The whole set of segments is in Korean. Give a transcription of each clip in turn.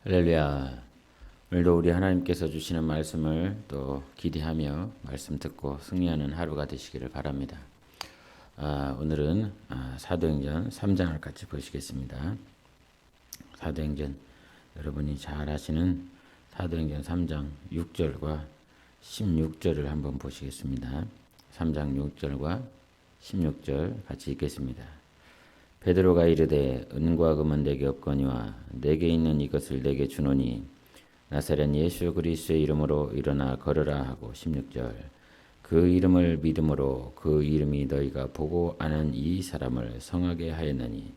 할렐루야. 오늘도 우리 하나님께서 주시는 말씀을 또 기대하며 말씀 듣고 승리하는 하루가 되시기를 바랍니다. 오늘은 사도행전 3장을 같이 보시겠습니다. 사도행전 여러분이 잘 아시는 사도행전 3장 6절과 16절을 한번 보시겠습니다. 3장 6절과 16절 같이 읽겠습니다. 베드로가 이르되 은과 금은 내게 없거니와 내게 있는 이것을 내게 주노니 나사렛 예수 그리스도의 이름으로 일어나 걸으라 하고 16절 그 이름을 믿음으로 그 이름이 너희가 보고 아는 이 사람을 성하게 하였느니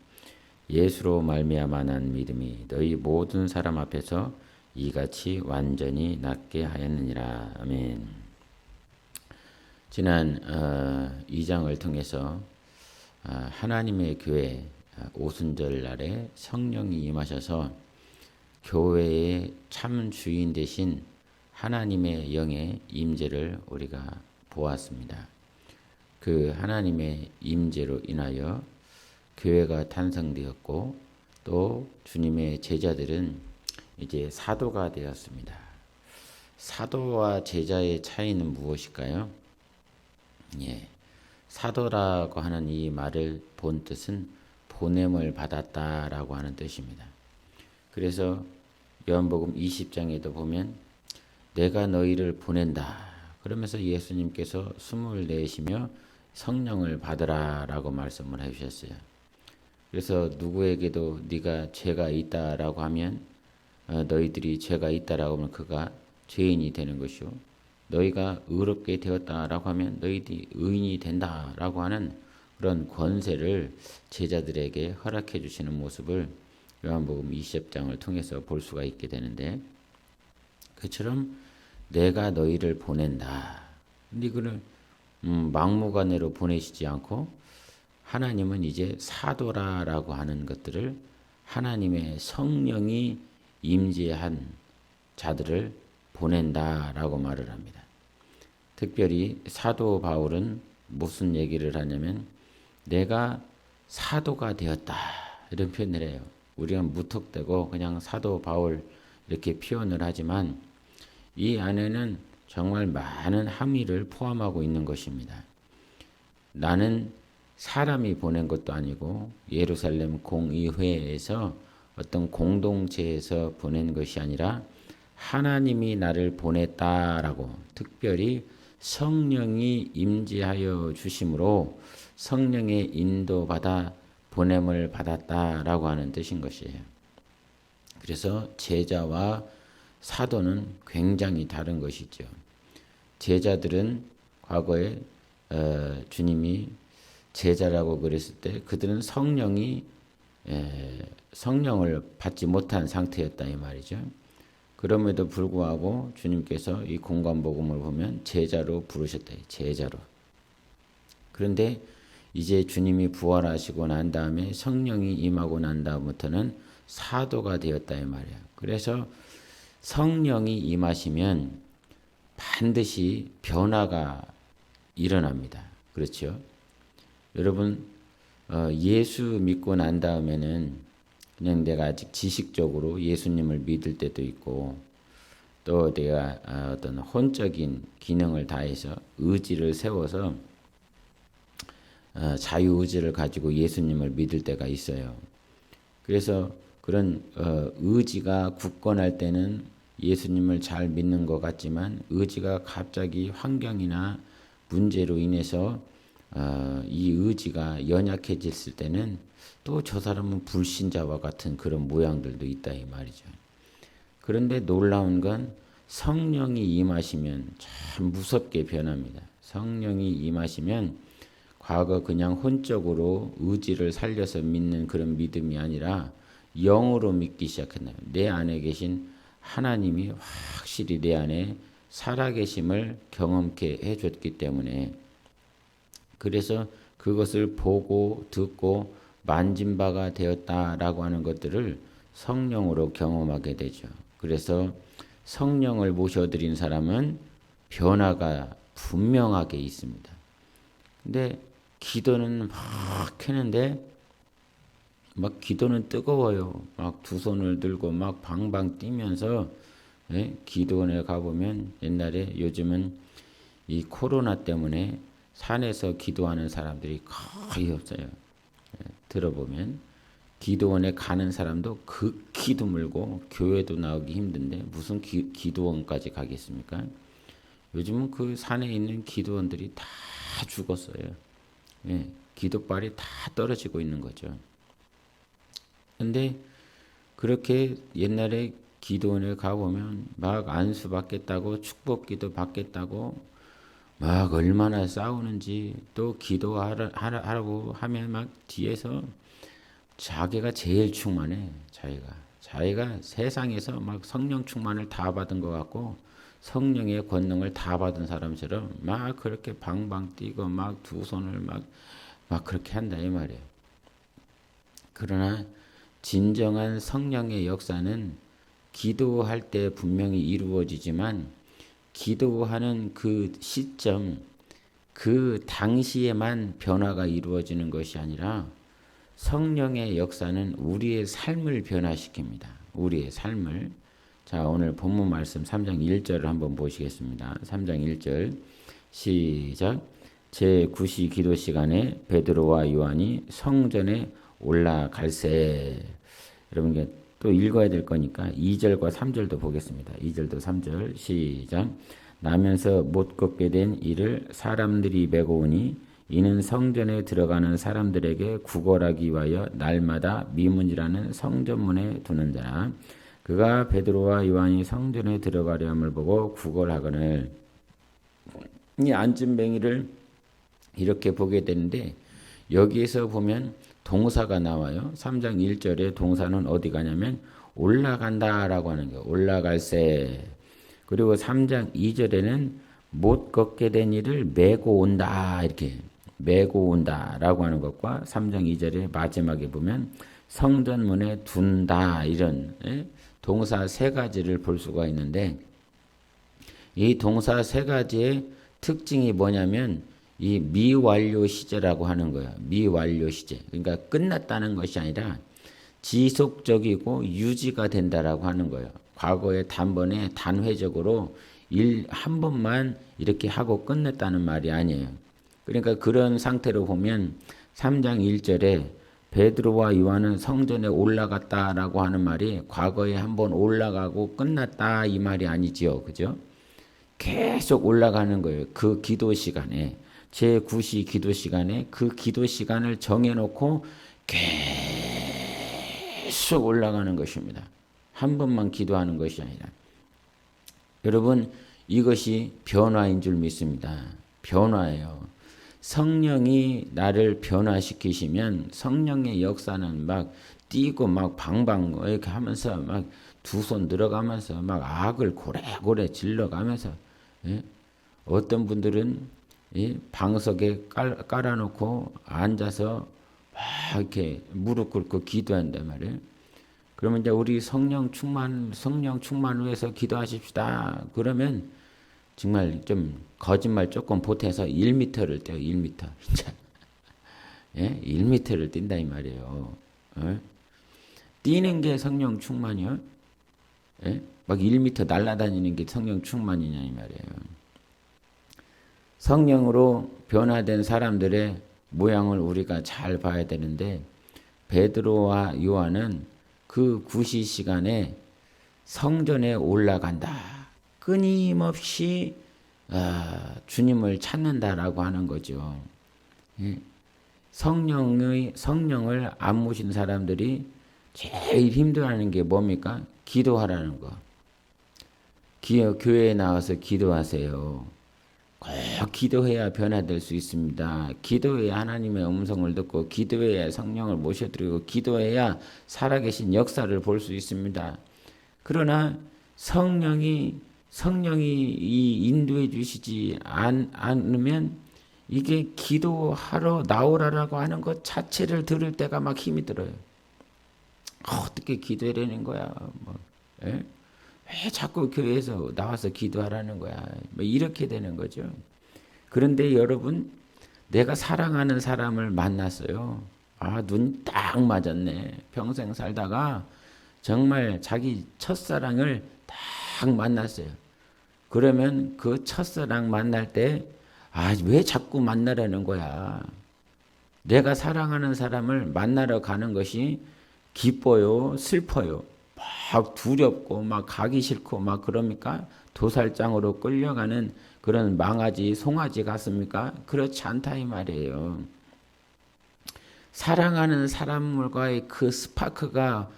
예수로 말미암아 난 믿음이 너희 모든 사람 앞에서 이같이 완전히 낫게 하였느니라. 아멘. 지난 2장을 통해서 하나님의 교회 오순절 날에 성령이 임하셔서 교회의 참 주인 되신 하나님의 영의 임재를 우리가 보았습니다. 그 하나님의 임재로 인하여 교회가 탄생되었고 또 주님의 제자들은 이제 사도가 되었습니다. 사도와 제자의 차이는 무엇일까요? 사도라고 하는 이 말을 본 뜻은 보냄을 받았다라고 하는 뜻입니다. 그래서 요한복음 20장에도 보면 내가 너희를 보낸다. 그러면서 예수님께서 숨을 내쉬며 성령을 받으라라고 말씀을 해주셨어요. 그래서 누구에게도 네가 죄가 있다라고 하면 너희들이 죄가 있다라고 하면 그가 죄인이 되는 것이요. 너희가 의롭게 되었다라고 하면 너희들이 의인이 된다라고 하는 그런 권세를 제자들에게 허락해 주시는 모습을 요한복음 20장을 통해서 볼 수가 있게 되는데, 그처럼 내가 너희를 보낸다. 근데 이거를 막무가내로 보내시지 않고 하나님은 이제 사도라라고 하는 것들을 하나님의 성령이 임재한 자들을 보낸다라고 말을 합니다. 특별히 사도 바울은 무슨 얘기를 하냐면 내가 사도가 되었다 이런 표현을 해요. 우리가 무턱대고 그냥 사도 바울 이렇게 표현을 하지만 이 안에는 정말 많은 함의를 포함하고 있는 것입니다. 나는 사람이 보낸 것도 아니고 예루살렘 공의회에서 어떤 공동체에서 보낸 것이 아니라 하나님이 나를 보냈다라고 특별히 성령이 임재하여 주심으로 성령의 인도받아 보냄을 받았다라고 하는 뜻인 것이에요. 그래서 제자와 사도는 굉장히 다른 것이죠. 제자들은 과거에 주님이 제자라고 그랬을 때 그들은 성령을 받지 못한 상태였다 이 말이죠. 그럼에도 불구하고 주님께서 이 공관복음을 보면 제자로 부르셨다. 제자로. 그런데 이제 주님이 부활하시고 난 다음에 성령이 임하고 난 다음부터는 사도가 되었다 이 말이야. 그래서 성령이 임하시면 반드시 변화가 일어납니다. 그렇죠? 여러분 예수 믿고 난 다음에는 그냥 내가 아직 지식적으로 예수님을 믿을 때도 있고 또 내가 어떤 혼적인 기능을 다해서 의지를 세워서 자유의지를 가지고 예수님을 믿을 때가 있어요. 그래서 그런 의지가 굳건할 때는 예수님을 잘 믿는 것 같지만 의지가 갑자기 환경이나 문제로 인해서 이 의지가 연약해졌을 때는 또 저 사람은 불신자와 같은 그런 모양들도 있다 이 말이죠. 그런데 놀라운 건 성령이 임하시면 참 무섭게 변합니다. 성령이 임하시면 과거 그냥 혼적으로 의지를 살려서 믿는 그런 믿음이 아니라 영으로 믿기 시작했나요? 내 안에 계신 하나님이 확실히 내 안에 살아계심을 경험케 해줬기 때문에 그래서 그것을 보고 듣고 만진 바가 되었다라고 하는 것들을 성령으로 경험하게 되죠. 그래서 성령을 모셔드린 사람은 변화가 분명하게 있습니다. 근데 기도는 막 했는데 막 기도는 뜨거워요. 막 두 손을 들고 막 방방 뛰면서 기도원에 가보면 옛날에 요즘은 이 코로나 때문에 산에서 기도하는 사람들이 거의 없어요. 들어보면 기도원에 가는 사람도 극히 드물고 교회도 나오기 힘든데 무슨 기도원까지 가겠습니까? 요즘은 그 산에 있는 기도원들이 다 죽었어요. 기도빨이 다 떨어지고 있는 거죠. 근데 그렇게 옛날에 기도원에 가보면 막 안수 받겠다고 축복기도 받겠다고 막 얼마나 싸우는지 또 기도하라고 하면 막 뒤에서 자기가 제일 충만해. 자기가 세상에서 막 성령 충만을 다 받은 것 같고 성령의 권능을 다 받은 사람처럼 막 그렇게 방방 뛰고 막 두 손을 막 그렇게 한다 이 말이에요. 그러나 진정한 성령의 역사는 기도할 때 분명히 이루어지지만 기도하는 그 시점, 그 당시에만 변화가 이루어지는 것이 아니라 성령의 역사는 우리의 삶을 변화시킵니다. 우리의 삶을. 자, 오늘 본문 말씀 3장 1절을 한번 보시겠습니다. 3장 1절 시작. 제9시 기도 시간에 베드로와 요한이 성전에 올라갈새. 여러분 또 읽어야 될 거니까 2절과 3절도 보겠습니다. 2절도 3절 시작. 나면서 못 걷게 된 이를 사람들이 메고 오니 이는 성전에 들어가는 사람들에게 구걸하기 위하여 날마다 미문이라는 성전문에 두는 자라. 그가 베드로와 요한이 성전에 들어가려 함을 보고 구걸하거늘. 이 안진뱅이를 이렇게 보게 되는데 여기에서 보면 동사가 나와요. 3장 1절에 동사는 어디 가냐면 올라간다라고 하는 거예요. 올라갈새. 그리고 3장 2절에는 못 걷게 된 이를 메고 온다 이렇게 메고 온다라고 하는 것과 3장 2절의 마지막에 보면 성전문에 둔다 이런 동사 세 가지를 볼 수가 있는데 이 동사 세 가지의 특징이 뭐냐면 이 미완료 시제라고 하는 거예요. 미완료 시제. 그러니까 끝났다는 것이 아니라 지속적이고 유지가 된다라고 하는 거예요. 과거에 단번에 단회적으로 한 번만 이렇게 하고 끝냈다는 말이 아니에요. 그러니까 그런 상태로 보면 3장 1절에 베드로와 요한은 성전에 올라갔다라고 하는 말이 과거에 한 번 올라가고 끝났다 이 말이 아니지요. 그죠? 계속 올라가는 거예요. 그 기도 시간에. 제9시 기도 시간에 그 기도 시간을 정해놓고 계속 올라가는 것입니다. 한 번만 기도하는 것이 아니라. 여러분 이것이 변화인 줄 믿습니다. 변화예요. 성령이 나를 변화시키시면 성령의 역사는 막 뛰고 막 방방 이렇게 하면서 막 두 손 들어가면서 막 악을 고래고래 질러가면서 어떤 분들은 방석에 깔아놓고 앉아서 막 이렇게 무릎 꿇고 기도한단 말이에요. 그러면 이제 우리 성령 충만 위해서 기도하십시다. 그러면 정말 좀 거짓말 조금 보태서 1m를 뛰어요. 1m. 1m를 뛴다 이 말이에요. 뛰는 게 성령 충만이요. 막 1m 날아다니는 게 성령 충만이냐 이 말이에요. 성령으로 변화된 사람들의 모양을 우리가 잘 봐야 되는데 베드로와 요한은 그 구시 시간에 성전에 올라간다. 끊임없이 주님을 찾는다라고 하는 거죠. 성령을 안 모신 사람들이 제일 힘들어하는 게 뭡니까? 기도하라는 거. 교회에 나와서 기도하세요. 꼭 기도해야 변화될 수 있습니다. 기도해야 하나님의 음성을 듣고 기도해야 성령을 모셔드리고 기도해야 살아계신 역사를 볼 수 있습니다. 그러나 성령이 인도해 주시지 않으면 이게 기도하러 나오라라고 하는 것 자체를 들을 때가 막 힘이 들어요. 어떻게 기도하라는 거야? 왜 자꾸 교회에서 나와서 기도하라는 거야? 이렇게 되는 거죠. 그런데 여러분, 내가 사랑하는 사람을 만났어요. 아, 눈이 딱 맞았네. 평생 살다가 정말 자기 첫사랑을 딱 만났어요. 그러면 그 첫사랑 만날 때, 아, 왜 자꾸 만나려는 거야? 내가 사랑하는 사람을 만나러 가는 것이 기뻐요, 슬퍼요, 막 두렵고, 막 가기 싫고, 막 그럽니까? 도살장으로 끌려가는 그런 망아지, 송아지 같습니까? 그렇지 않다 이 말이에요. 사랑하는 사람과의 그 스파크가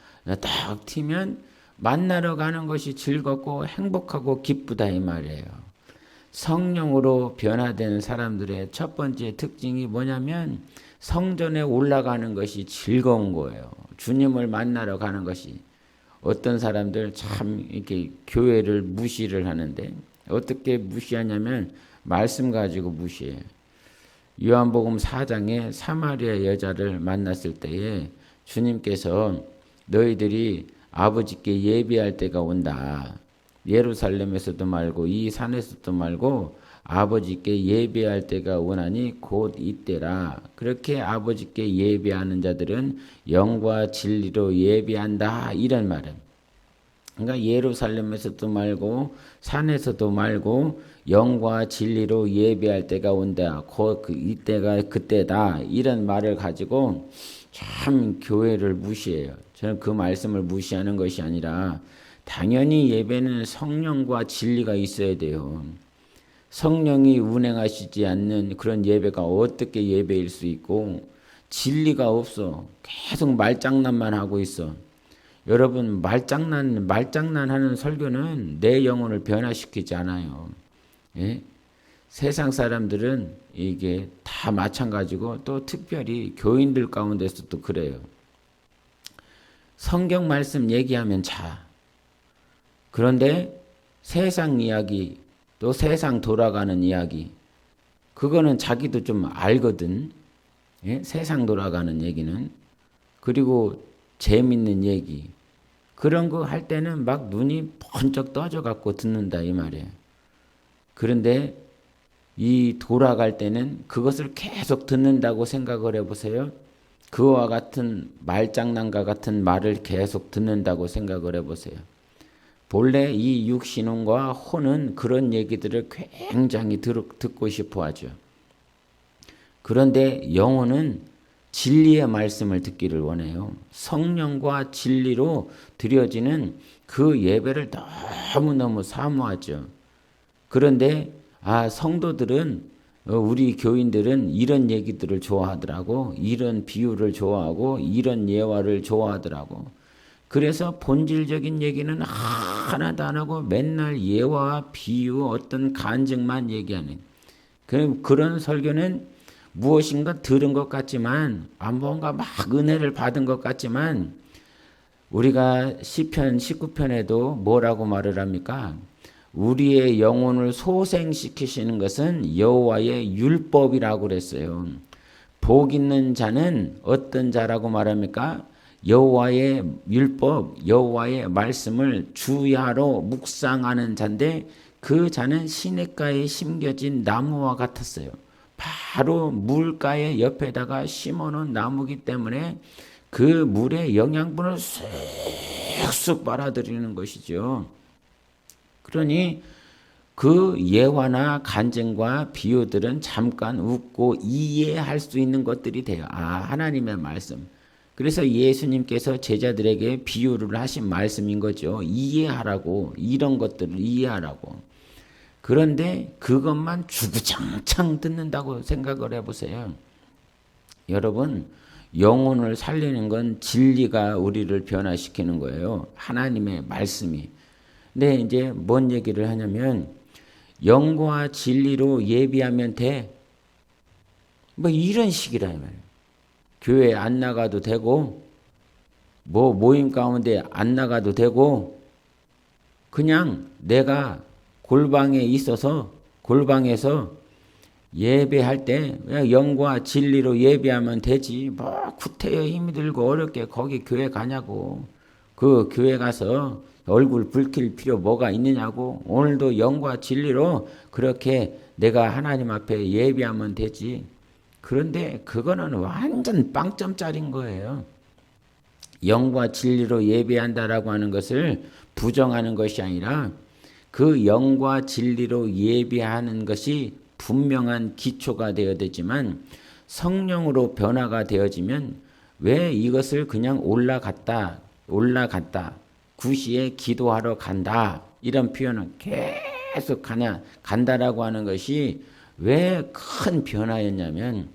딱 튀면 만나러 가는 것이 즐겁고 행복하고 기쁘다 이 말이에요. 성령으로 변화된 사람들의 첫 번째 특징이 뭐냐면 성전에 올라가는 것이 즐거운 거예요. 주님을 만나러 가는 것이. 어떤 사람들 참 이렇게 교회를 무시를 하는데 어떻게 무시하냐면 말씀 가지고 무시해요. 요한복음 4장에 사마리아 여자를 만났을 때에 주님께서 너희들이 아버지께 예배할 때가 온다. 예루살렘에서도 말고 이 산에서도 말고 아버지께 예배할 때가 오나니 곧 이때라. 그렇게 아버지께 예배하는 자들은 영과 진리로 예배한다. 이런 말은. 그러니까 예루살렘에서도 말고 산에서도 말고 영과 진리로 예배할 때가 온다. 곧 이때가 그때다. 이런 말을 가지고 참 교회를 무시해요. 저는 그 말씀을 무시하는 것이 아니라 당연히 예배는 성령과 진리가 있어야 돼요. 성령이 운행하시지 않는 그런 예배가 어떻게 예배일 수 있고 진리가 없어. 계속 말장난만 하고 있어. 여러분 말장난하는 설교는 내 영혼을 변화시키지 않아요. 예? 세상 사람들은 이게 다 마찬가지고 또 특별히 교인들 가운데서도 그래요. 성경 말씀 얘기하면 자. 그런데 세상 이야기 또 세상 돌아가는 이야기 그거는 자기도 좀 알거든. 예? 세상 돌아가는 얘기는. 그리고 재밌는 얘기 그런 거 할 때는 막 눈이 번쩍 떠져 갖고 듣는다 이 말이에요. 그런데 이 돌아갈 때는 그것을 계속 듣는다고 생각을 해보세요. 그와 같은 말장난과 같은 말을 계속 듣는다고 생각을 해보세요. 본래 이 육신혼과 혼은 그런 얘기들을 굉장히 듣고 싶어 하죠. 그런데 영혼은 진리의 말씀을 듣기를 원해요. 성령과 진리로 드려지는 그 예배를 너무너무 사모하죠. 그런데 성도들은 우리 교인들은 이런 얘기들을 좋아하더라고. 이런 비유를 좋아하고 이런 예화를 좋아하더라고. 그래서 본질적인 얘기는 하나도 안 하고 맨날 예화, 비유, 어떤 간증만 얘기하는 그런 설교는 무엇인가 들은 것 같지만 뭔가 막 은혜를 받은 것 같지만 우리가 시편 19편에도 뭐라고 말을 합니까? 우리의 영혼을 소생시키시는 것은 여호와의 율법이라고 그랬어요. 복 있는 자는 어떤 자라고 말합니까? 여호와의 율법, 여호와의 말씀을 주야로 묵상하는 자인데 그 자는 시냇가에 심겨진 나무와 같았어요. 바로 물가의 옆에다가 심어놓은 나무기 때문에 그 물의 영양분을 쑥쑥 빨아들이는 것이죠. 그러니 그 예화나 간증과 비유들은 잠깐 웃고 이해할 수 있는 것들이 돼요. 하나님의 말씀. 그래서 예수님께서 제자들에게 비유를 하신 말씀인 거죠. 이해하라고, 이런 것들을 이해하라고. 그런데 그것만 주구장창 듣는다고 생각을 해보세요. 여러분, 영혼을 살리는 건 진리가 우리를 변화시키는 거예요. 하나님의 말씀이. 근데 이제 뭔 얘기를 하냐면 영과 진리로 예비하면 돼. 뭐 이런 식이라 말이에요. 교회 안 나가도 되고 뭐 모임 가운데 안 나가도 되고 그냥 내가 골방에 있어서 골방에서 예배할 때 그냥 영과 진리로 예배하면 되지. 뭐 구태여 힘이 들고 어렵게 거기 교회 가냐고. 그 교회 가서 얼굴 붉힐 필요 뭐가 있느냐고. 오늘도 영과 진리로 그렇게 내가 하나님 앞에 예배하면 되지. 그런데 그거는 완전 빵점짜리인 거예요. 영과 진리로 예배한다라고 하는 것을 부정하는 것이 아니라 그 영과 진리로 예배하는 것이 분명한 기초가 되어야 되지만 성령으로 변화가 되어지면 왜 이것을 그냥 올라갔다 구시에 기도하러 간다 이런 표현은 계속 간다라고 하는 것이 왜 큰 변화였냐면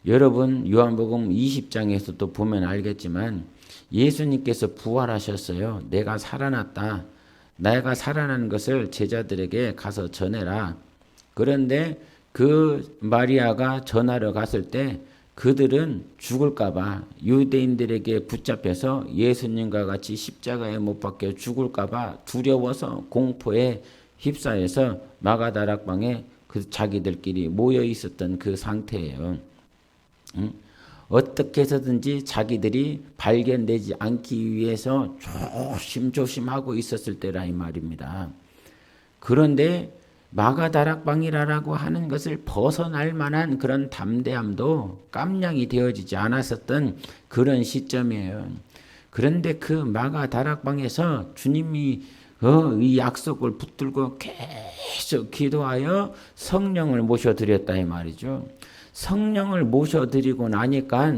여러분 요한복음 20장에서도 보면 알겠지만 예수님께서 부활하셨어요. 내가 살아났다. 내가 살아난 것을 제자들에게 가서 전해라. 그런데 그 마리아가 전하러 갔을 때 그들은 죽을까봐 유대인들에게 붙잡혀서 예수님과 같이 십자가에 못 박혀 죽을까봐 두려워서 공포에 휩싸여서 마가다락방에 그 자기들끼리 모여 있었던 그 상태예요. 응? 어떻게 해서든지 자기들이 발견되지 않기 위해서 조심조심하고 있었을 때라 이 말입니다. 그런데 마가다락방이라고 하는 것을 벗어날 만한 그런 담대함도 깜냥이 되어지지 않았었던 그런 시점이에요. 그런데 그 마가다락방에서 주님이 이 약속을 붙들고 계속 기도하여 성령을 모셔드렸다 이 말이죠. 성령을 모셔드리고 나니까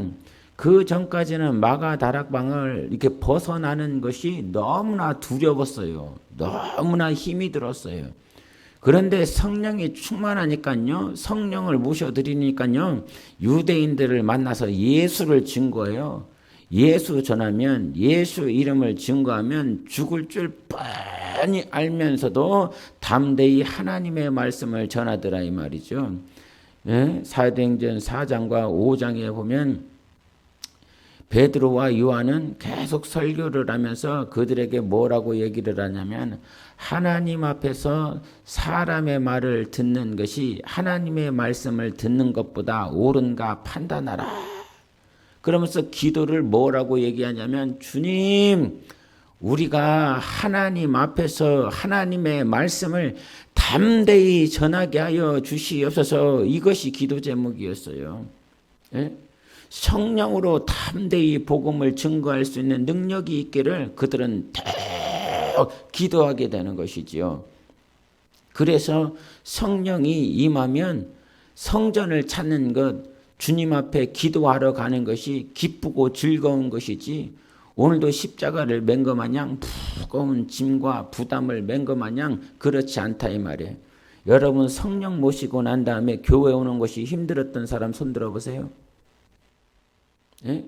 그 전까지는 마가다락방을 이렇게 벗어나는 것이 너무나 두려웠어요. 너무나 힘이 들었어요. 그런데 성령이 충만하니까요. 성령을 모셔드리니까요. 유대인들을 만나서 예수를 증거해요. 예수 전하면 예수 이름을 증거하면 죽을 줄 뻔히 알면서도 담대히 하나님의 말씀을 전하더라 이 말이죠. 예? 사도행전 4장과 5장에 보면 베드로와 요한은 계속 설교를 하면서 그들에게 뭐라고 얘기를 하냐면 하나님 앞에서 사람의 말을 듣는 것이 하나님의 말씀을 듣는 것보다 옳은가 판단하라. 그러면서 기도를 뭐라고 얘기하냐면 주님 우리가 하나님 앞에서 하나님의 말씀을 담대히 전하게 하여 주시옵소서. 이것이 기도 제목이었어요. 예? 성령으로 담대히 복음을 증거할 수 있는 능력이 있기를 그들은 기도하게 되는 것이지요. 그래서 성령이 임하면 성전을 찾는 것, 주님 앞에 기도하러 가는 것이 기쁘고 즐거운 것이지 오늘도 십자가를 맨 것 마냥 무거운 짐과 부담을 맨 것 마냥 그렇지 않다 이 말이에요. 여러분 성령 모시고 난 다음에 교회 오는 것이 힘들었던 사람 손 들어보세요. 예?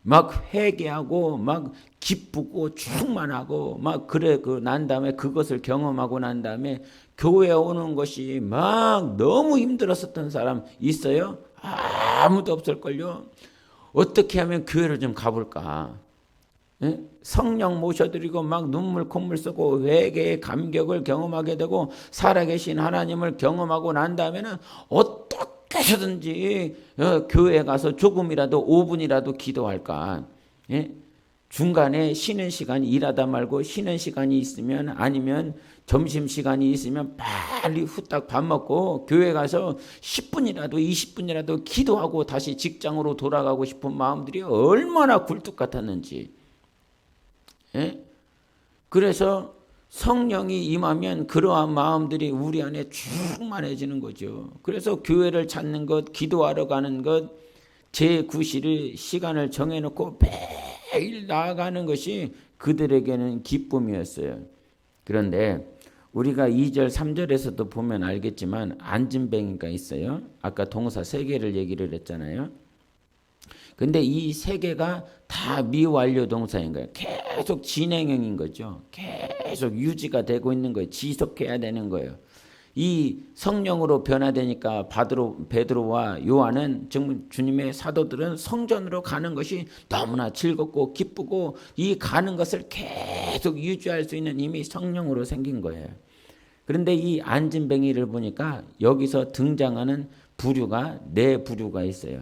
막 회개하고 막 기쁘고 충만하고 막 그래 난 다음에 그것을 경험하고 난 다음에 교회 오는 것이 막 너무 힘들었었던 사람 있어요? 아무도 없을걸요. 어떻게 하면 교회를 좀 가볼까? 예? 성령 모셔드리고 막 눈물 콧물 쓰고 회개의 감격을 경험하게 되고 살아계신 하나님을 경험하고 난 다음에는 어떻게 해서든지 교회에 가서 조금이라도 5분이라도 기도할까. 예? 중간에 쉬는 시간이 일하다 말고 쉬는 시간이 있으면 아니면 점심시간이 있으면 빨리 후딱 밥 먹고 교회 가서 10분이라도 20분이라도 기도하고 다시 직장으로 돌아가고 싶은 마음들이 얼마나 굴뚝 같았는지. 예? 그래서 성령이 임하면 그러한 마음들이 우리 안에 충만해지는 거죠. 그래서 교회를 찾는 것, 기도하러 가는 것, 제9시를 시간을 정해놓고 매일 나아가는 것이 그들에게는 기쁨이었어요. 그런데 우리가 2절 3절에서도 보면 알겠지만 안진뱅이가 있어요. 아까 동사 3개를 얘기를 했잖아요. 근데 이 3개가 다 미완료 동사인 거예요. 계속 진행형인 거죠. 계속 유지가 되고 있는 거예요. 지속해야 되는 거예요. 이 성령으로 변화되니까 베드로와 요한은 정말 주님의 사도들은 성전으로 가는 것이 너무나 즐겁고 기쁘고 이 가는 것을 계속 유지할 수 있는 힘이 성령으로 생긴 거예요. 그런데 이 안진뱅이를 보니까 여기서 등장하는 부류가 4부류가 있어요.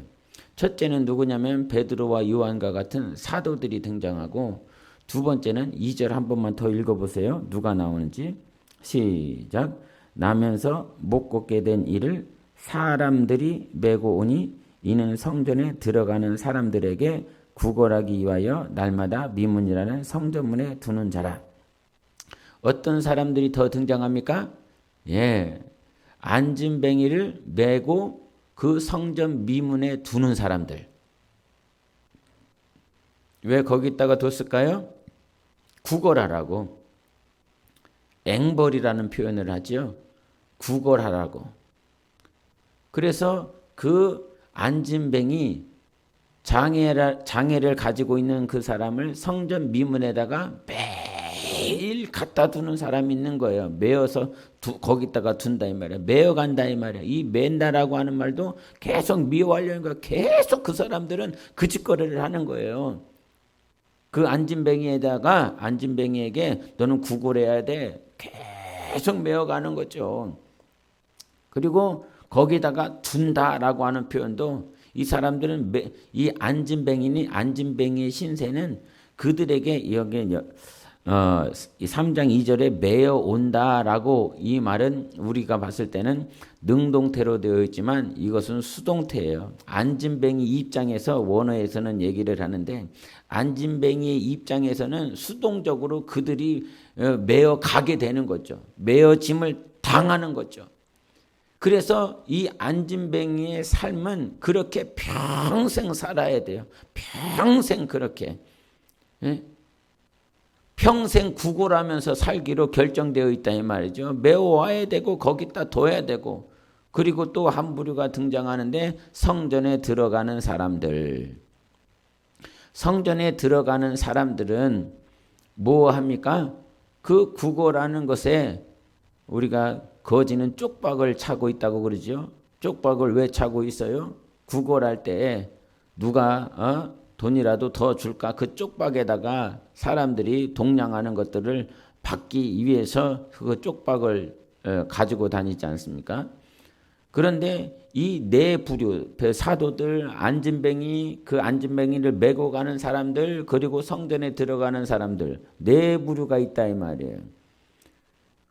첫째는 누구냐면 베드로와 요한과 같은 사도들이 등장하고 두 번째는 2절 한 번만 더 읽어보세요. 누가 나오는지. 시작. 나면서 못 걷게 된 이를 사람들이 메고 오니 이는 성전에 들어가는 사람들에게 구걸하기 위하여 날마다 미문이라는 성전문에 두는 자라. 어떤 사람들이 더 등장합니까? 예, 안진뱅이를 메고 그 성전 미문에 두는 사람들. 왜 거기다가 뒀을까요? 구걸하라고. 앵벌이라는 표현을 하죠. 구걸하라고. 그래서 그 안진뱅이 장애를 가지고 있는 그 사람을 성전 미문에다가 매일 갖다 두는 사람이 있는 거예요. 메어서 거기다가 둔다 이 말이야. 메어간다 이 말이야. 이 맨다라고 하는 말도 계속 미워하려는 거야. 계속 그 사람들은 그 짓거리를 하는 거예요. 그 안진뱅이에게 너는 구걸해야 돼. 계속 메어가는 거죠. 그리고 거기다가 둔다라고 하는 표현도 이 사람들은 이 안진뱅이의 신세는 그들에게 여기 3장 2절에 매어 온다라고 이 말은 우리가 봤을 때는 능동태로 되어 있지만 이것은 수동태예요. 안진뱅이 입장에서 원어에서는 얘기를 하는데 안진뱅이의 입장에서는 수동적으로 그들이 매어 가게 되는 거죠. 매어짐을 당하는 거죠. 그래서 이 안진뱅이의 삶은 그렇게 평생 살아야 돼요. 평생 그렇게. 예? 평생 구걸하면서 살기로 결정되어 있다 이 말이죠. 메워와야 되고 거기다 둬야 되고 그리고 또 한 부류가 등장하는데 성전에 들어가는 사람들. 성전에 들어가는 사람들은 뭐 합니까? 그 구걸하는 것에 우리가 거지는 쪽박을 차고 있다고 그러죠. 쪽박을 왜 차고 있어요? 구걸할 때 누가 돈이라도 더 줄까? 그 쪽박에다가 사람들이 동냥하는 것들을 받기 위해서 그 쪽박을 가지고 다니지 않습니까? 그런데 이 네 부류 사도들, 안진뱅이, 그 안진뱅이를 메고 가는 사람들, 그리고 성전에 들어가는 사람들 네 부류가 있다 이 말이에요.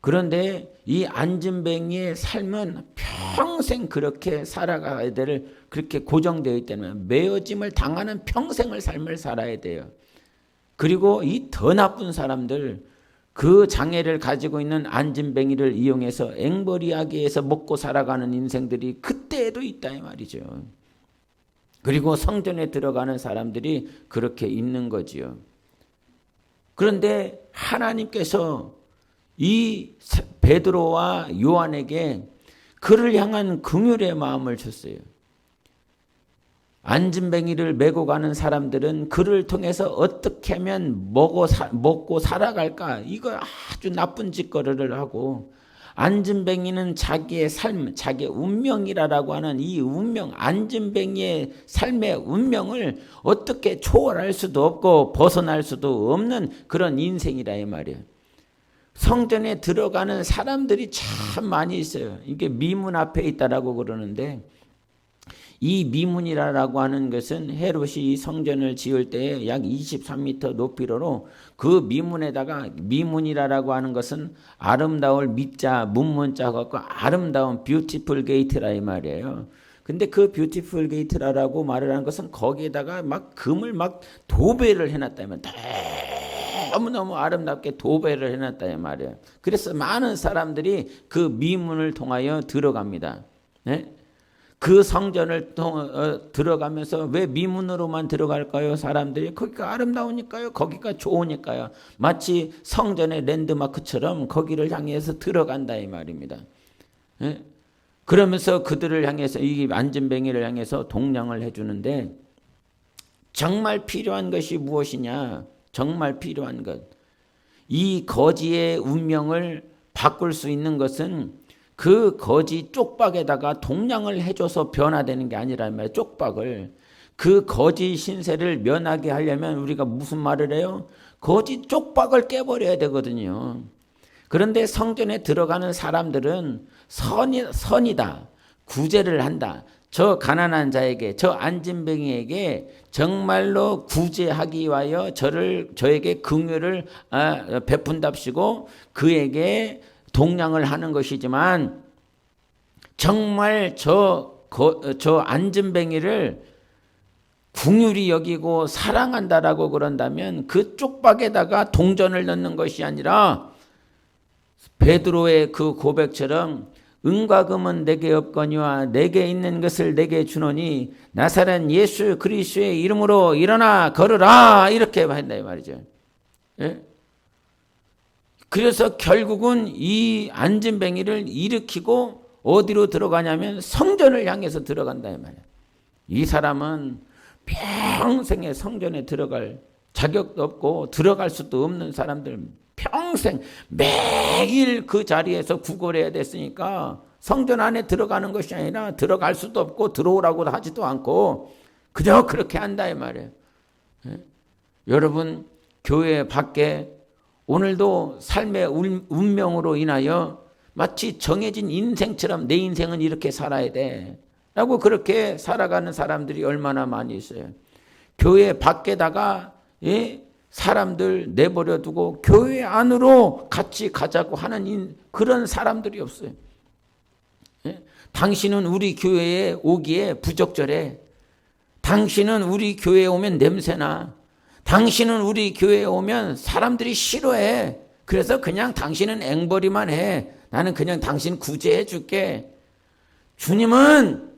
그런데 이 안진뱅이의 삶은 평생 그렇게 살아가야 될 그렇게 고정되어 있다면 매어짐을 당하는 평생을 삶을 살아야 돼요. 그리고 이 더 나쁜 사람들 그 장애를 가지고 있는 안진뱅이를 이용해서 앵벌이하게 해서 먹고 살아가는 인생들이 그때에도 있다 이 말이죠. 그리고 성전에 들어가는 사람들이 그렇게 있는 거지요. 그런데 하나님께서 이 베드로와 요한에게 그를 향한 긍휼의 마음을 줬어요. 안진뱅이를 메고 가는 사람들은 그를 통해서 어떻게 하면 먹고 살아갈까? 이거 아주 나쁜 짓거리를 하고 안진뱅이는 자기의 삶, 자기의 운명이라고 하는 이 운명, 안진뱅이의 삶의 운명을 어떻게 초월할 수도 없고 벗어날 수도 없는 그런 인생이라 이 말이에요. 성전에 들어가는 사람들이 참 많이 있어요. 이게 미문 앞에 있다라고 그러는데 이 미문이라고 하는 것은 헤롯이 성전을 지을 때 약 23m 높이로 그 미문에다가 미문이라고 하는 것은 아름다울 미자 문문자 갖고 아름다운 뷰티풀 게이트라 이 말이에요. 근데 그 뷰티풀 게이트라고 말을 하는 것은 거기에다가 막 금을 막 도배를 해놨다면 너무너무 아름답게 도배를 해놨다 이 말이에요. 그래서 많은 사람들이 그 미문을 통하여 들어갑니다. 네? 그 성전을 들어가면서 왜 미문으로만 들어갈까요? 사람들이 거기가 아름다우니까요. 거기가 좋으니까요. 마치 성전의 랜드마크처럼 거기를 향해서 들어간다 이 말입니다. 네? 그러면서 그들을 향해서 이 안진뱅이를 향해서 동냥을 해주는데 정말 필요한 것이 무엇이냐? 정말 필요한 것. 이 거지의 운명을 바꿀 수 있는 것은 그 거지 쪽박에다가 동냥을 해줘서 변화되는 게 아니라 말이에요. 쪽박을. 그 거지 신세를 면하게 하려면 우리가 무슨 말을 해요? 거지 쪽박을 깨버려야 되거든요. 그런데 성전에 들어가는 사람들은 선이다. 구제를 한다. 저 가난한 자에게, 저 안진뱅이에게 정말로 구제하기 위하여 저에게 긍휼을 베푼답시고 그에게 동냥을 하는 것이지만 정말 저 저 안진뱅이를 긍휼히 여기고 사랑한다라고 그런다면 그 쪽박에다가 동전을 넣는 것이 아니라 베드로의 그 고백처럼 은과 금은 내게 없거니와 내게 있는 것을 내게 주노니 나사렛 예수 그리스도의 이름으로 일어나 걸으라 이렇게 한다 이 말이죠. 예? 그래서 결국은 이 안진뱅이를 일으키고 어디로 들어가냐면 성전을 향해서 들어간다 이 말이에요. 이 사람은 평생에 성전에 들어갈 자격도 없고 들어갈 수도 없는 사람들 평생 매일 그 자리에서 구걸해야 됐으니까 성전 안에 들어가는 것이 아니라 들어갈 수도 없고 들어오라고 하지도 않고 그저 그렇게 한다 이 말이에요. 예? 여러분 교회 밖에 오늘도 삶의 운명으로 인하여 마치 정해진 인생처럼 내 인생은 이렇게 살아야 돼 라고 그렇게 살아가는 사람들이 얼마나 많이 있어요. 교회 밖에다가 사람들 내버려 두고 교회 안으로 같이 가자고 하는 그런 사람들이 없어요. 당신은 우리 교회에 오기에 부적절해. 당신은 우리 교회에 오면 냄새나. 당신은 우리 교회에 오면 사람들이 싫어해. 그래서 그냥 당신은 앵벌이만 해. 나는 그냥 당신 구제해 줄게. 주님은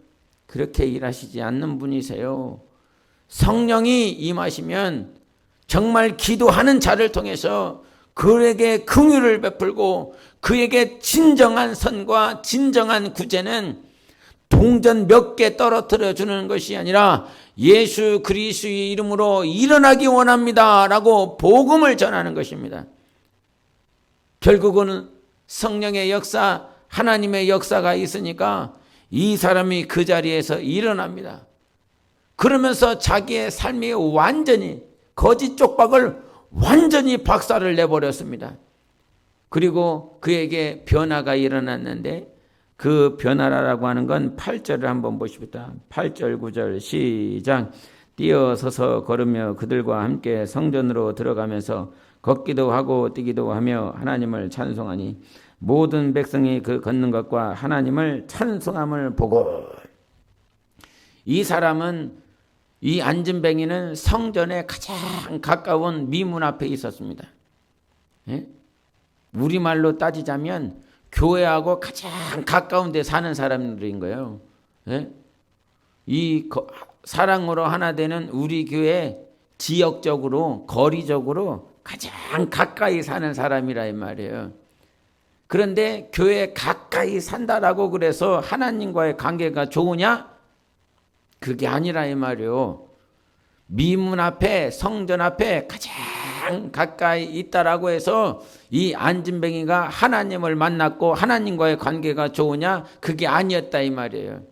그렇게 일하시지 않는 분이세요. 성령이 임하시면 정말 기도하는 자를 통해서 그에게 긍휼을 베풀고 그에게 진정한 선과 진정한 구제는 동전 몇 개 떨어뜨려 주는 것이 아니라 예수 그리스도의 이름으로 일어나기 원합니다 라고 복음을 전하는 것입니다. 결국은 성령의 역사, 하나님의 역사가 있으니까 이 사람이 그 자리에서 일어납니다. 그러면서 자기의 삶이 완전히 거짓 쪽박을 완전히 박살을 내버렸습니다. 그리고 그에게 변화가 일어났는데 그 변화라고 하는 건 8절을 한번 보십시다. 8절 9절 시작. 뛰어서서 걸으며 그들과 함께 성전으로 들어가면서 걷기도 하고 뛰기도 하며 하나님을 찬송하니 모든 백성이 그 걷는 것과 하나님을 찬송함을 보고 이 사람은 이 안진뱅이는 성전에 가장 가까운 미문 앞에 있었습니다. 예? 우리말로 따지자면 교회하고 가장 가까운 데 사는 사람들인 거예요. 예? 이 사랑으로 하나 되는 우리 교회 지역적으로 거리적으로 가장 가까이 사는 사람이라 이 말이에요. 그런데 교회에 가까이 산다라고 그래서 하나님과의 관계가 좋으냐? 그게 아니라 이 말이에요. 미문 앞에 성전 앞에 가장 가까이 있다라고 해서 이 안진뱅이가 하나님을 만났고 하나님과의 관계가 좋으냐? 그게 아니었다 이 말이에요.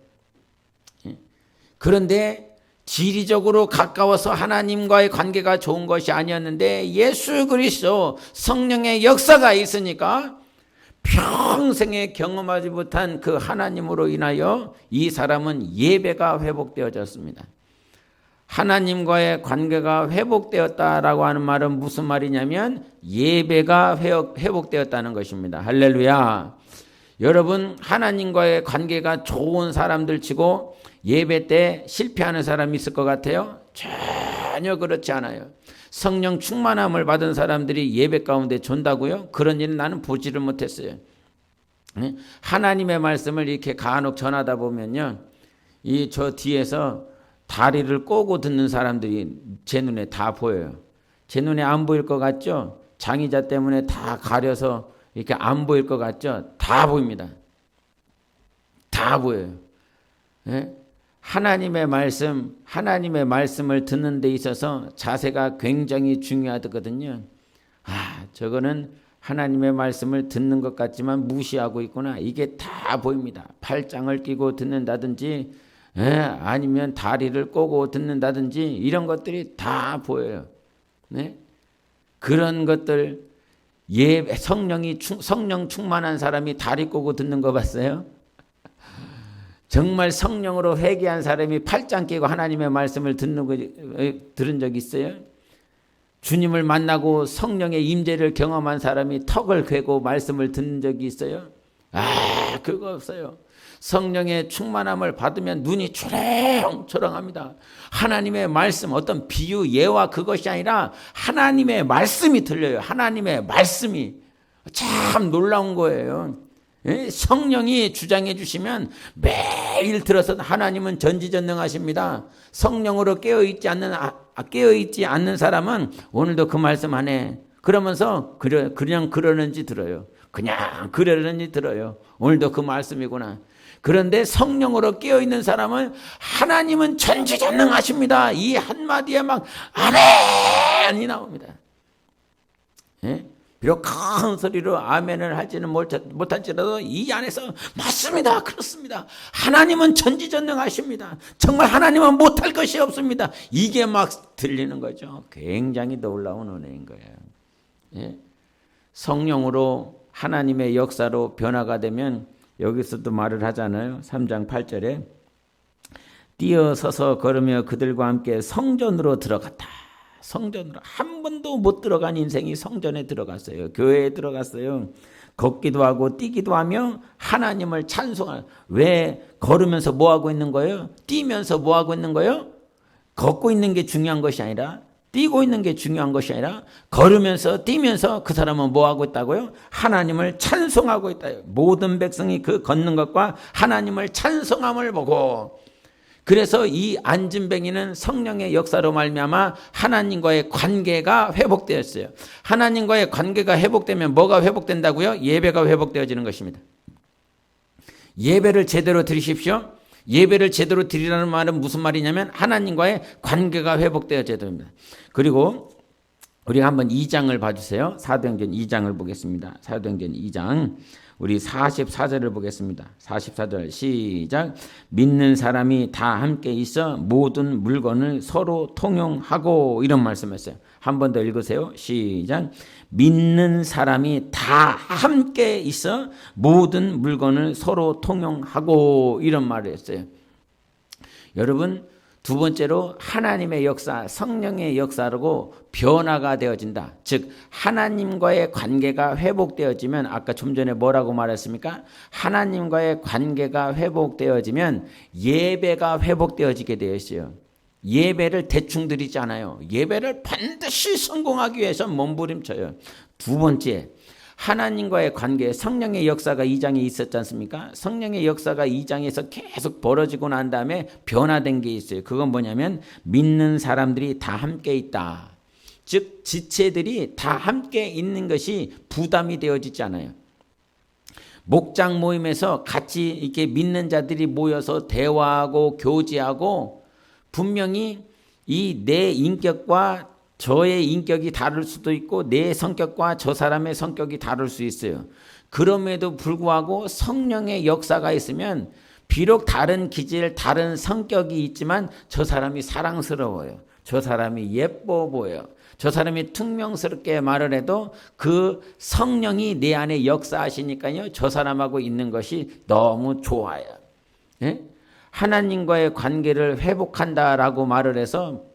그런데 지리적으로 가까워서 하나님과의 관계가 좋은 것이 아니었는데 예수 그리스도 성령의 역사가 있으니까 평생에 경험하지 못한 그 하나님으로 인하여 이 사람은 예배가 회복되어졌습니다. 하나님과의 관계가 회복되었다라고 하는 말은 무슨 말이냐면 예배가 회복되었다는 것입니다. 할렐루야. 여러분 하나님과의 관계가 좋은 사람들 치고 예배 때 실패하는 사람이 있을 것 같아요? 전혀 그렇지 않아요. 성령 충만함을 받은 사람들이 예배 가운데 존다고요? 그런 일은 나는 보지를 못했어요. 하나님의 말씀을 이렇게 간혹 전하다 보면요, 이 저 뒤에서 다리를 꼬고 듣는 사람들이 제 눈에 다 보여요. 제 눈에 안 보일 것 같죠? 장의자 때문에 다 가려서 이렇게 안 보일 것 같죠? 다 보입니다. 다 보여요. 예? 하나님의 말씀을 듣는 데 있어서 자세가 굉장히 중요하거든요. 저거는 하나님의 말씀을 듣는 것 같지만 무시하고 있구나. 이게 다 보입니다. 팔짱을 끼고 듣는다든지 아니면 다리를 꼬고 듣는다든지 이런 것들이 다 보여요. 네? 그런 것들 성령 충만한 사람이 다리 꼬고 듣는 거 봤어요? 정말 성령으로 회개한 사람이 팔짱 끼고 하나님의 말씀을 들은 적 있어요? 주님을 만나고 성령의 임재를 경험한 사람이 턱을 괴고 말씀을 듣는 적이 있어요? 그거 없어요. 성령의 충만함을 받으면 눈이 초롱초롱합니다. 하나님의 말씀, 어떤 비유, 예화 그것이 아니라 하나님의 말씀이 들려요. 하나님의 말씀이 참 놀라운 거예요. 성령이 주장해 주시면 매일 들어서 하나님은 전지전능하십니다. 성령으로 깨어있지 않는 사람은 오늘도 그 말씀 안 해. 그러면서 그냥 그러는지 들어요. 그냥 그러는지 들어요. 오늘도 그 말씀이구나. 그런데 성령으로 깨어있는 사람은 하나님은 전지전능하십니다. 이 한마디에 막 아멘이 나옵니다. 예? 비록 큰 소리로 아멘을 하지는 못할지라도 이 안에서 맞습니다. 그렇습니다. 하나님은 전지전능하십니다. 정말 하나님은 못할 것이 없습니다. 이게 막 들리는 거죠. 굉장히 놀라운 은혜인 거예요. 예? 성령으로 하나님의 역사로 변화가 되면 여기서도 말을 하잖아요. 3장 8절에 뛰어서서 걸으며 그들과 함께 성전으로 들어갔다. 성전으로 한 번도 못 들어간 인생이 성전에 들어갔어요. 교회에 들어갔어요. 걷기도 하고 뛰기도 하며 하나님을 찬송하는. 왜 걸으면서 뭐 하고 있는 거예요? 뛰면서 뭐 하고 있는 거예요? 걷고 있는 게 중요한 것이 아니라 뛰고 있는 게 중요한 것이 아니라 걸으면서 뛰면서 그 사람은 뭐 하고 있다고요? 하나님을 찬송하고 있다. 모든 백성이 그 걷는 것과 하나님을 찬송함을 보고, 그래서 이 안진뱅이는 성령의 역사로 말미암아 하나님과의 관계가 회복되었어요. 하나님과의 관계가 회복되면 뭐가 회복된다고요? 예배가 회복되어지는 것입니다. 예배를 제대로 드리십시오. 예배를 제대로 드리라는 말은 무슨 말이냐면 하나님과의 관계가 회복되어져야 됩니다. 그리고 우리가 한번 2장을 봐주세요. 사도행전 2장을 보겠습니다. 사도행전 2장 우리 44절을 보겠습니다. 44절 시작. 믿는 사람이 다 함께 있어 모든 물건을 서로 통용하고, 이런 말씀했어요. 한 번 더 읽으세요. 시작. 믿는 사람이 다 함께 있어 모든 물건을 서로 통용하고, 이런 말을 했어요. 여러분, 두 번째로 하나님의 역사, 성령의 역사로 변화가 되어진다. 즉 하나님과의 관계가 회복되어지면, 아까 좀 전에 뭐라고 말했습니까? 하나님과의 관계가 회복되어지면 예배가 회복되어지게 되어 있어요. 예배를 대충 드리지 않아요. 예배를 반드시 성공하기 위해서 몸부림쳐요. 두 번째, 하나님과의 관계, 성령의 역사가 2장에 있었지 않습니까? 성령의 역사가 2장에서 계속 벌어지고 난 다음에 변화된 게 있어요. 그건 뭐냐면 믿는 사람들이 다 함께 있다. 즉 지체들이 다 함께 있는 것이 부담이 되어지지 않아요. 목장 모임에서 같이 이렇게 믿는 자들이 모여서 대화하고 교제하고, 분명히 이 내 인격과 저의 인격이 다를 수도 있고 내 성격과 저 사람의 성격이 다를 수 있어요. 그럼에도 불구하고 성령의 역사가 있으면 비록 다른 기질, 다른 성격이 있지만 저 사람이 사랑스러워요. 저 사람이 예뻐 보여요. 저 사람이 퉁명스럽게 말을 해도 그 성령이 내 안에 역사하시니까요. 저 사람하고 있는 것이 너무 좋아요. 예? 하나님과의 관계를 회복한다라고 말을 해서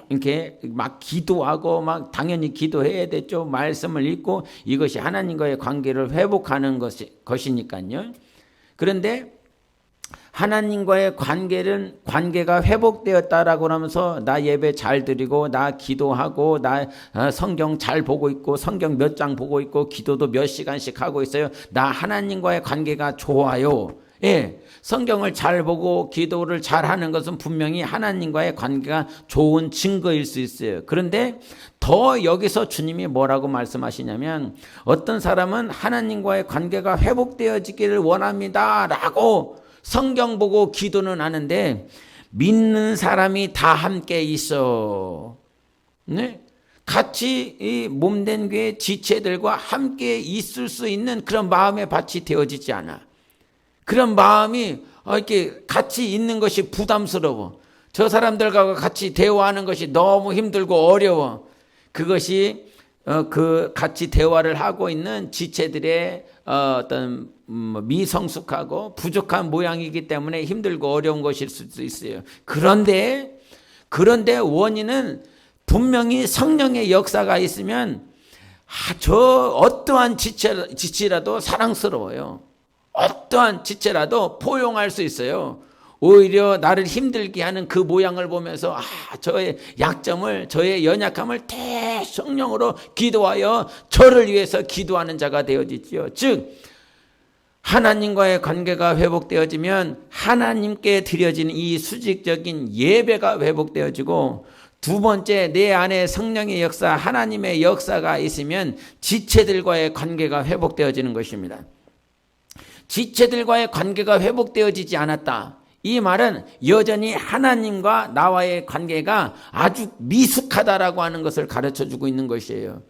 이렇게 막 기도하고 막 당연히 기도해야 되죠. 말씀을 읽고 이것이 하나님과의 관계를 회복하는 것이니까요. 그런데 하나님과의 관계가 회복되었다라고 하면서 나 예배 잘 드리고 나 기도하고 나 성경 잘 보고 있고 성경 몇 장 보고 있고 기도도 몇 시간씩 하고 있어요. 나 하나님과의 관계가 좋아요. 예, 성경을 잘 보고 기도를 잘 하는 것은 분명히 하나님과의 관계가 좋은 증거일 수 있어요. 그런데 더 여기서 주님이 뭐라고 말씀하시냐면, 어떤 사람은 하나님과의 관계가 회복되어지기를 원합니다 라고 성경 보고 기도는 하는데 믿는 사람이 다 함께 있어. 네? 같이 이 몸된 교회 지체들과 함께 있을 수 있는 그런 마음의 밭이 되어지지 않아. 그런 마음이 이렇게 같이 있는 것이 부담스러워. 저 사람들과 같이 대화하는 것이 너무 힘들고 어려워. 그것이 그 같이 대화를 하고 있는 지체들의 어떤 미성숙하고 부족한 모양이기 때문에 힘들고 어려운 것일 수도 있어요. 그런데 원인은 분명히 성령의 역사가 있으면 저 어떠한 지체라도 사랑스러워요. 어떠한 지체라도 포용할 수 있어요. 오히려 나를 힘들게 하는 그 모양을 보면서 저의 약점을, 저의 연약함을 대성령으로 기도하여 저를 위해서 기도하는 자가 되어지지요. 즉 하나님과의 관계가 회복되어지면 하나님께 드려지는 이 수직적인 예배가 회복되어지고, 두 번째, 내 안에 성령의 역사, 하나님의 역사가 있으면 지체들과의 관계가 회복되어지는 것입니다. 지체들과의 관계가 회복되어지지 않았다. 이 말은 여전히 하나님과 나와의 관계가 아주 미숙하다라고 하는 것을 가르쳐주고 있는 것이에요.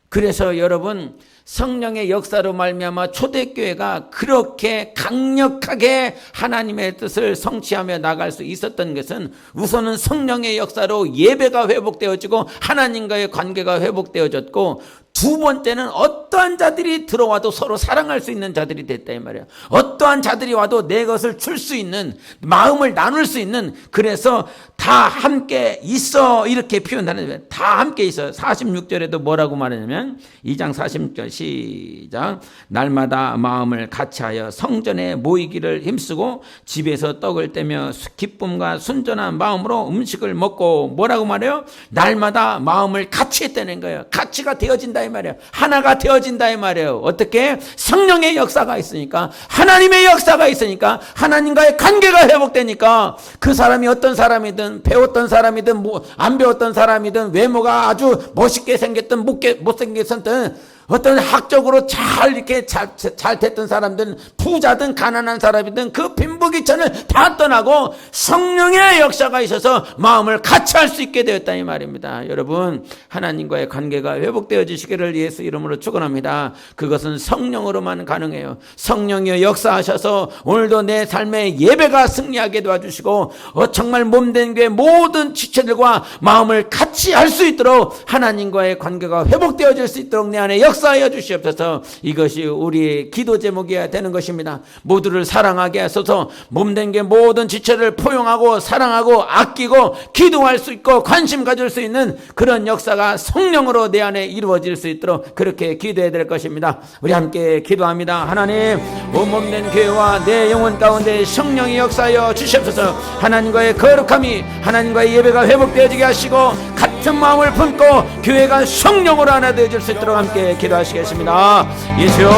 그래서 여러분, 성령의 역사로 말미암아 초대교회가 그렇게 강력하게 하나님의 뜻을 성취하며 나갈 수 있었던 것은 우선은 성령의 역사로 예배가 회복되어지고 하나님과의 관계가 회복되어졌고, 두 번째는 어떠한 자들이 들어와도 서로 사랑할 수 있는 자들이 됐다 이 말이에요. 어떠한 자들이 와도 내 것을 줄 수 있는, 마음을 나눌 수 있는, 그래서 다 함께 있어 이렇게 표현하는 거예요. 다 함께 있어요. 46절에도 뭐라고 말하냐면 2장 46절 시작. 날마다 마음을 같이하여 성전에 모이기를 힘쓰고 집에서 떡을 떼며 기쁨과 순전한 마음으로 음식을 먹고, 뭐라고 말해요? 날마다 마음을 같이 했다는 거예요. 같이가 되어진다 이 말이에요. 하나가 되어진다 이 말이에요. 어떻게? 성령의 역사가 있으니까, 하나님의 역사가 있으니까, 하나님과의 관계가 회복되니까 그 사람이 어떤 사람이든, 배웠던 사람이든 안 배웠던 사람이든, 외모가 아주 멋있게 생겼든 못생겼든, 어떤 학적으로 이렇게 잘 됐던 사람들은, 부자든 가난한 사람이든 그 빈부귀천을 다 떠나고 성령의 역사가 있어서 마음을 같이 할 수 있게 되었다 이 말입니다. 여러분, 하나님과의 관계가 회복되어지시기를 예수 이름으로 축원합니다. 그것은 성령으로만 가능해요. 성령이 역사하셔서 오늘도 내 삶의 예배가 승리하게 도와주시고, 정말 몸된 교회 모든 지체들과 마음을 같이 할 수 있도록, 하나님과의 관계가 회복되어질 수 있도록 내 안에 역사하여 주시옵소서. 이것이 우리의 기도 제목이어야 되는 것입니다. 모두를 사랑하게 하소서. 몸된 게 모든 지체를 포용하고 사랑하고 아끼고 기도할 수 있고 관심 가질 수 있는 그런 역사가 성령으로 내 안에 이루어질 수 있도록 그렇게 기도해야 될 것입니다. 우리 함께 기도합니다. 하나님, 몸된 교회와 내 영혼 가운데 성령이 역사하여 주시옵소서. 하나님과의 거룩함이, 하나님과의 예배가 회복되어지게 하시고, 같은 마음을 품고 교회가 성령으로 하나 되어질 수 있도록 함께 기도하시겠습니다. 예수여,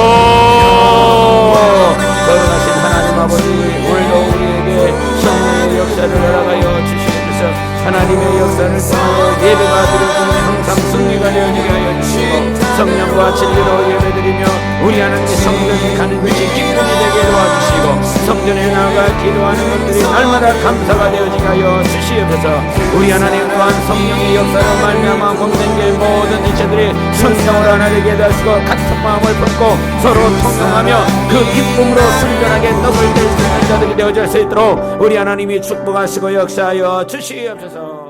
거룩하신 하나님 아버지, 오늘도 우리에게 성령의 역사를 허락하여 주시옵소서. 하나님의 역사를 통하여 예배가 드려지는 항상 승리가 되어지게 하여 주시고, 성령과 진리로 예배드리며 우리 하나님의 성전에 가는 것이 기쁨이 되게 도와주시고, 성전에 나아가 기도하는 것들이 날마다 감사가 되어지게 하여 주시옵소서. 우리 하나님 또한 성령의 역사로 말미암아 몸된 게 모든 지체들이 성령으로 하나 되게 하시고, 같은 마음을 품고 서로 통용하며 그 기쁨으로 순전하게 떡을 뗄 수 있는 자들이 되어질 수 있도록 우리 하나님이 축복하시고 역사하여 주시옵소서.